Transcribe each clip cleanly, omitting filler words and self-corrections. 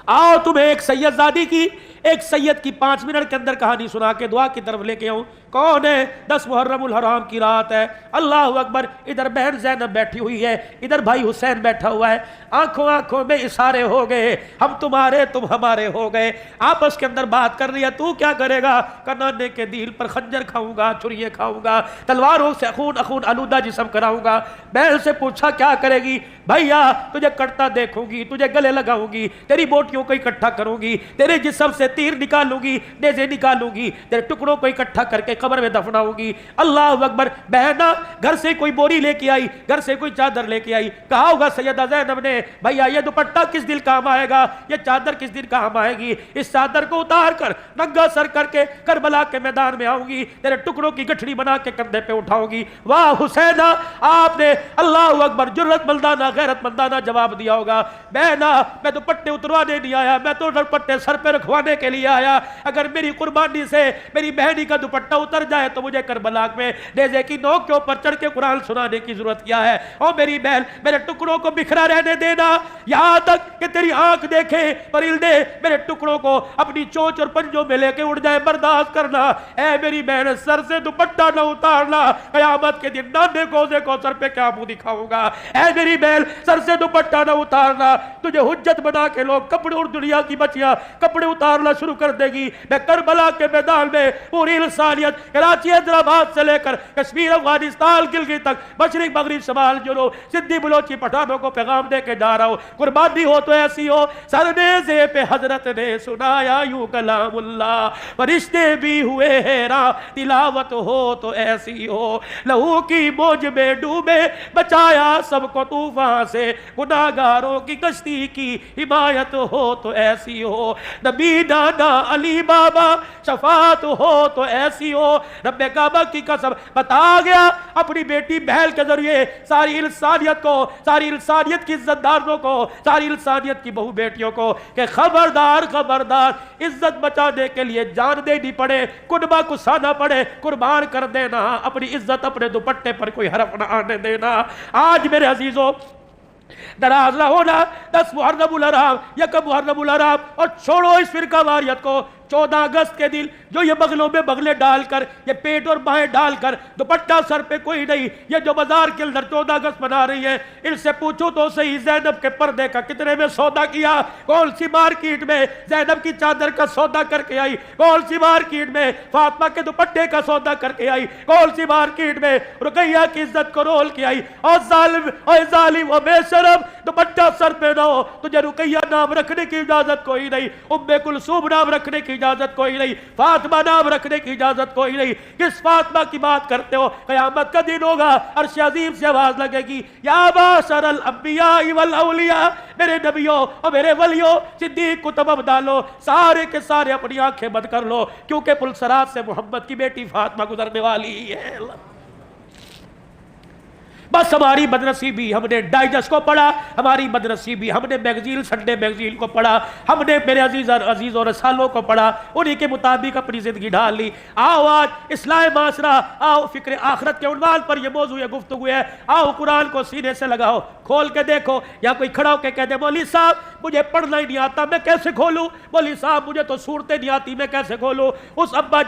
آؤ تمہیں ایک سید زادی کی، ایک سید کی 5 منٹ کے اندر کہانی سنا کے دعا کی طرف لے کے آؤں۔ کون ہے؟ 10 محرم الحرام کی رات ہے، اللہ اکبر، ادھر بہن زینب بیٹھی ہوئی ہے، ادھر بھائی حسین بیٹھا ہوا ہے، آنکھوں آنکھوں میں اشارے ہو گئے، ہم تمہارے تم ہمارے ہو گئے، آپس کے اندر بات کر رہی ہے، تو کیا کرے گا؟ کنانے کے دیل پر خنجر کھاؤں گا، چھریے کھاؤں گا، تلواروں سے خون آلودہ جسم کراؤں گا۔ بہن سے پوچھا کیا کرے گی؟ بھیا تجھے کٹتا دیکھوں گی، تجھے گلے لگاؤں گی، تیری بوٹیوں کو اکٹھا کروں گی، تیرے جسم سے تیر نکالوں گی، نیزے نکالوں گی، تیرے ٹکڑوں کو اکٹھا کر کے قبر میں دفناؤں گی۔ اللہ اکبر۔ بہنا گھر سے کوئی بوری لے کے آئی، گھر سے کوئی چادر لے کے آئی، کہا ہوگا سیدہ زینب نے بھیا یہ دوپٹہ کس دن کام آئے گا، یہ چادر کس دن کام آئے گی، اس چادر کو اتار کر ننگا سر کر کے کربلا کے میدان میں آؤں گی، تیرے ٹکڑوں کی گٹھڑی بنا کے کندھے پہ اٹھاؤں گی۔ واہ حسینہ، آپ نے اللہ اکبر جرت مندانہ غیرت مندانہ جواب دیا ہوگا، بہنا میں دوپٹے اتروانے نہیں آیا، میں تو دوپٹے سر پہ رکھوانے کے لیے آیا، اگر میری قربانی سے میری بہنی کا دوپٹہ اتر جائے تو مجھے کربلا میں نیزے کی نوک کے اوپر چڑھ کے قرآن سنانے کی ضرورت کیا ہے؟ او میری بہن، میرے ٹکڑوں کو بکھرا رہنے دینا، یہاں تک کہ تیری آنکھ دیکھے پرندے میرے ٹکڑوں کو اپنی چونچ اور پنجوں میں لے کے اڑ جائے، برداشت کرنا۔ اے میری بہن، سر سے دوپٹہ نہ اتارنا، قیامت کے دن نانے کوزے کو سر پہ کیا منہ دکھاؤں گا۔ اے میری بہن، سر سے دوپٹہ نہ اتارنا، تجھے حجت بنا کے لوگ کپڑے اور دنیا کی بچیاں کپڑے اتارنا شروع کر دے گی۔ میں کربلا کے میدان میں پوری انسانیت، کراچی حیدرآباد سے لے کر کشمیر، افغانستان، گلگت تک، مشرق مغرب شمال جنوب، سندھی بلوچی پٹھانوں کو پیغام دے کے جا رہا ہوں، قربانی ہو تو ایسی ہو، سر نیزے پہ حضرت نے سنایا یوں کلام اللہ، فرشتے بھی ہوئے حیران، تلاوت ہو تو ایسی ہو، لہو کی موج میں ڈوبے بچایا سب کو طوفان سے، گناہگاروں کی کشتی کی حمایت ہو تو ایسی ہو، نبی نانا علی بابا شفاعت ہو تو ایسی ہو۔ رب کعبہ کی قسم بتا گیا اپنی بیٹی بہل کے ذریعے ساری انسانیت کو، ساری انسانیت کی عزت داروں کو، ساری انسانیت کی بہو بیٹیوں کو کہ خبردار خبردار، عزت بچانے کے لیے جان دینی پڑے، کنبہ کسانا پڑے، قربان کر دینا، اپنی عزت اپنے دوپٹے پر کوئی حرف نہ آنے دینا۔ آج میرے عزیزوں دراز نہ ہونا، 10 محرم الحرام، 1 محرم الحرام، اور چھوڑو اس فرقہ واریت کو۔ 14 اگست کے دن جو یہ بغلوں میں بغلے ڈال کر، یہ پیٹ اور بائیں ڈال کر، دوپٹہ سر پہ کوئی نہیں، یہ جو بازار کے اندر 14 اگست منا رہی ہے، ان سے پوچھو تو صحیح زینب کے پردے کا کتنے میں سودا کیا؟ کون سی مارکیٹ میں زینب کی چادر کا سودا کر کے آئی؟ کون سی مارکیٹ میں فاطمہ کے دوپٹے کا سودا کر کے آئی؟ کون سی مارکیٹ میں رقیہ کی عزت کو رول کے آئی؟ اور ظالم اور ظالم و بے شرم، دوپٹہ سر پہ نہ ہو، تجھے رقیہ نام رکھنے کی اجازت کوئی نہیں، ام کلثوم نام رکھنے کی اجازت کوئی نہیں، فاطمہ نام رکھنے کی اجازت کوئی نہیں۔ کس فاطمہ کی بات کرتے ہو؟ قیامت کا دن ہوگا، عرش عظیم سے آواز لگے گی، یا معشر الانبیاء والاولیاء، میرے نبیوں اور میرے ولیوں، صدیق کو تمام ڈالو، سارے کے سارے اپنی آنکھیں بند کر لو، کیونکہ پلسرات سے محمد کی بیٹی فاطمہ گزرنے والی ہے۔ بس ہماری بدنصیبی، ہم نے ڈائجسٹ کو پڑھا، ہماری بدنصیبی ہم نے میگزین، سنڈے میگزین کو پڑھا، ہم نے میرے عزیز اور رسالوں کو پڑھا، انہی کے مطابق اپنی زندگی ڈال لی۔ آؤ آج اصلاح معاشرہ، آؤ فکر آخرت کے عنوان پر یہ موضوع گفتگو ہے، آؤ قرآن کو سینے سے لگاؤ، کھول کے دیکھو، یا کوئی کھڑا ہو کے کہہ دے مولوی صاحب مجھے پڑھنا ہی نہیں آتا، میں کیسے کھولوں؟ مولوی صاحب مجھے تو صورتیں نہیں آتی، میں کیسے کھولوں؟ اس ابا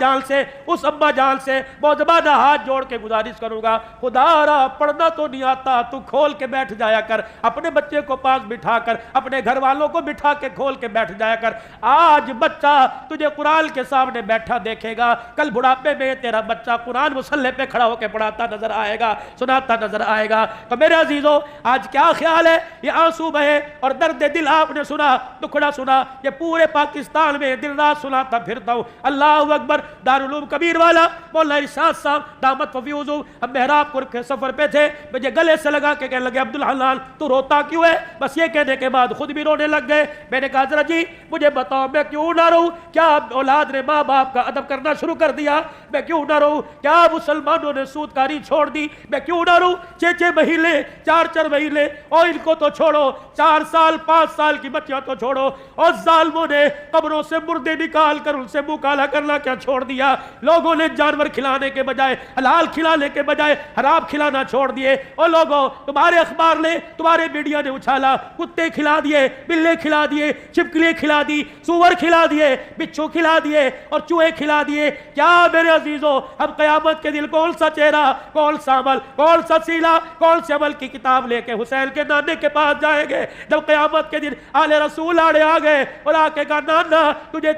جان سے موجبانہ ہاتھ جوڑ کے گزارش کروں گا، خدا را پڑھنا تو نہیں آتا، تو کھول کے بیٹھ جایا کر، اپنے بچے کو پاس بٹھا کر، اپنے گھر والوں کو بٹھا کے کھول کے بیٹھ جایا کر۔ آج بچہ تجھے قرآن کے سامنے بیٹھا دیکھے گا، کل بڑھاپے میں تیرا بچہ قرآن مصلی پہ کھڑا ہو کے پڑھاتا نظر آئے گا، سناتا نظر آئے گا۔ تو میرے عزیزوں آج کیا خیال ہے؟ یہ آنسو بہے اور درد دل آپ نے سنا، دکھڑا سنا، یہ پورے پاکستان میں دن رات سناتا پھرتا ہوں۔ اللہ اکبر۔ دارالعلوم کبیر والا مولانا ارشاد صاحب دامت وفیوزو، ہم محراب پور کے سفر پہ تھے، مجھے گلے سے لگا کے کہنے لگے عبدالحلال تو روتا کیوں ہے؟ بس یہ کہنے کے بعد خود بھی رونے لگ گئے۔ میں نے کہا حضرت جی مجھے بتاؤ میں کیوں نہ رہوں؟ کیا اولاد نے ماں باپ کا ادب کرنا شروع کر دیا؟ میں کیوں نہ رہوں؟ کیا مسلمانوں نے سود کاری چھوڑ دی؟ میں کیوں نہ رہوں؟ 6 مہینے 4 مہینے لے، اور ان کو تو چھوڑو، 4 سال 5 سال کی بچیاں تو چھوڑو، اور ظالموں نے قبروں سے مردے نکال کر ان سے منہ کالا کرنا کیا چھوڑ دیا؟ لوگوں نے جانور کھلانے کے بجائے، حلال کھلانے کے بجائے حرام کھلانا چھوڑ دیے۔ اور لوگوں، تمہارے اخبار نے، تمہارے میڈیا نے اچھالا، کتے کھلا دیے، بلے کھلا دیے، چھپکلیاں کھلا دی، سور کھلا دیے، بچھو کھلا دیے، اور چوہے کھلا دیے۔ کیا میرے عزیزو، ہم قیامت کے دن کون سا چہرہ، کون سا عمل، کون سا سیلا، کون سے عمل کی کتاب لے کے حسین کے نانے کے پاس جائیں گے؟ جب قیامت کے دن آل رسول آڑے آ گئے اور آ کے کہا نانا تجھے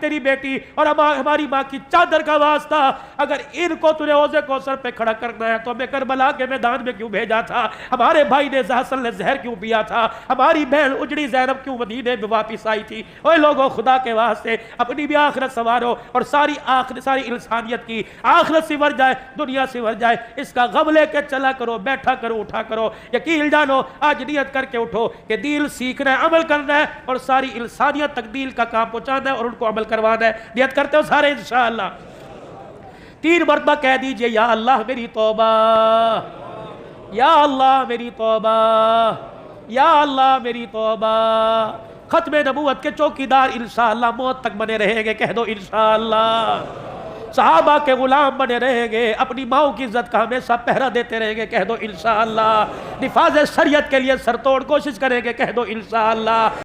تیری بیٹی اور ہماری ماں کی چادر کا واسطہ، اگر ان کو تجھے حوض کوثر پہ کھڑا کرنا ہے تو ہمیں کربلا کے میدان میں کیوں بھیجا تھا؟ ہمارے بھائی نے حسن نے زہر کیوں پیا تھا؟ ہماری بہن اجڑی زینب کیوں مدینے میں واپس آئی تھی؟ اوے لوگوں، خدا کے واسطے اپنی بھی آخرت سنوارو، اور ساری انسانیت کی آخرت سنور جائے، دنیا سنور جائے، اس کا غم لے کے چلا کرو، بیٹھا کرو، اٹھا کرو۔ یقین جانو، آج نیت کر کے اٹھو کہ دین سیکھنا ہے، عمل کرنا ہے، اور ساری انسانیت تک دین کا کام پہنچانا ہے اور ان کو عمل کروانا ہے۔ نیت کرتے ہو سارے انشاءاللہ؟ 3 مرتبہ کہہ دیجئے، یا اللہ میری توبہ، یا اللہ میری توبہ، یا اللہ میری توبہ۔ ختم نبوت کے چوکیدار انشاءاللہ موت تک بنے رہیں گے، کہہ دو انشاءاللہ۔ صحابہ کے غلام بنے رہیں گے، اپنی ماؤں کی عزت کا ہمیشہ پہرا دیتے رہیں گے، کہہ دو انشاءاللہ۔ نفاذ شریعت کے لیے سر توڑ کوشش کریں گے، کہہ دو انشاءاللہ۔